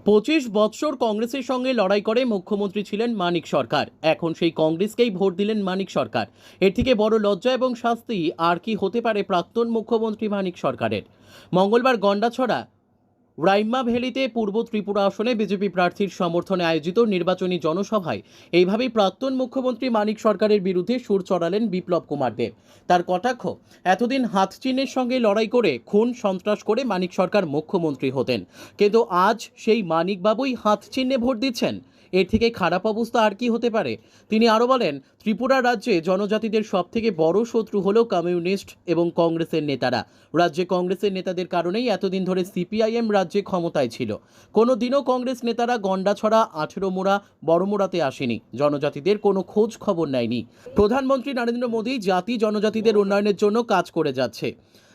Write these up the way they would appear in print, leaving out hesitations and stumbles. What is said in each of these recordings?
25 বৎসর কংগ্রেসের সঙ্গে লড়াই করে মুখ্যমন্ত্রী ছিলেন মানিক সরকার। এখন সেই কংগ্রেসকেই ভোট দিলেন মানিক সরকার। এর থেকে বড় লজ্জা এবং শাস্তি আর কি হতে পারে প্রাক্তন মুখ্যমন্ত্রী মানিক সরকারের? মঙ্গলবার গন্ডাছড়া রাইম্মা ভ্যালিতে পূর্ব ত্রিপুরা আসনে বিজেপি প্রার্থীর সমর্থনে আয়োজিত নির্বাচনী জনসভায় এইভাবেই প্রাক্তন মুখ্যমন্ত্রী মানিক সরকারের বিরুদ্ধে সুর চড়ালেন বিপ্লব কুমার দেব। তার কটাক্ষ, এতদিন হাত চিহ্নের সঙ্গে লড়াই করে খুন সন্ত্রাস করে মানিক সরকার মুখ্যমন্ত্রী হতেন, কিন্তু আজ সেই মানিকবাবুই হাত চিহ্নে ভোট দিচ্ছেন। এর থেকে খারাপ অবস্থা আর কি হতে পারে? তিনি আরও বলেন, ত্রিপুরা রাজ্যে জনজাতিদের সবথেকে বড় শত্রু হল কমিউনিস্ট এবং কংগ্রেসের নেতারা। রাজ্যে কংগ্রেসের নেতাদের কারণেই এতদিন ধরে সিপিআইএম রাজ্যে ক্ষমতায় ছিল। কোনো দিনও কংগ্রেস নেতারা গন্ডাছড়া, 18 মোড়া, বড়মোড়াতে আসেনি, জনজাতিদের কোনো খোঁজ খবর নেয়নি। প্রধানমন্ত্রী নরেন্দ্র মোদী জাতি জনজাতিদের উন্নয়নের জন্য কাজ করে যাচ্ছে।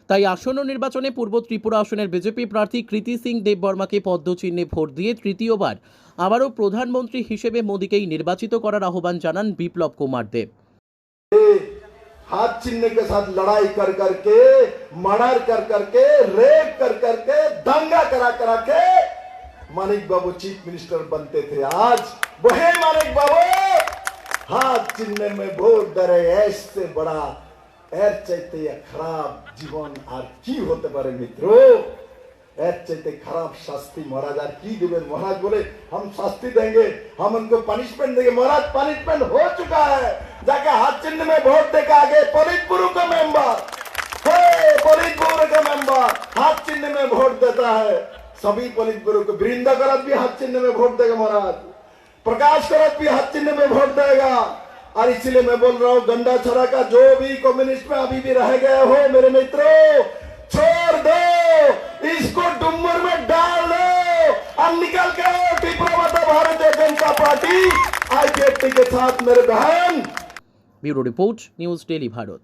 তাই আসন্ন নির্বাচনে পূর্ব ত্রিপুরা আসনের বিজেপি প্রার্থী কৃতি সিং দেববর্মাকে পদ্মচিহ্নে ভোট দিয়ে তৃতীয়বার আবারও প্রধানমন্ত্রী হিসেবে মোদীকেই নির্বাচিত করার আহ্বান জানান বিপ্লব কুমার দেব। हाथ चिन्ह के साथ लड़ाई कर करके, मर्डर कर करके, रेप कर करके, दंगा करा के मानिक बाबू चीफ मिनिस्टर बनते थे। आज वही मानिक बाबू हाथ चिन्ह में वोट दे, ऐसे बड़ा एर चाहते खराब जीवन और की होते पारे मित्रों। एर चाहते खराब शास्ति महाराज और की देवें। महाराज बोले हम शास्ति देंगे, हम उनको पनिशमेंट देंगे। महाराज पनिशमेंट हो चुका है, जाके हाथ चिन्ह में वोट देकर आगे पोलित ब्यूरो का मेंबर, पोलित ब्यूरो का मेंबर हाथ चिन्ह में वोट देता है। सभी पोलित ब्यूरो को वृंदा करत भी हाथ चिन्ह में वोट देगा, महाराज प्रकाश करत भी हाथ चिन्ह में वोट देगा। और इसलिए मैं बोल रहा हूँ, गंडाछड़ा का जो भी कम्युनिस्ट में अभी भी रह गए हो मेरे मित्रों, छोड़ दो, इसको डुम्बर में डाल दो और निकल के टिप्रो भारतीय जनता पार्टी आईपीएफटी के साथ मेरे बहन। Bureau report, news daily Bharat.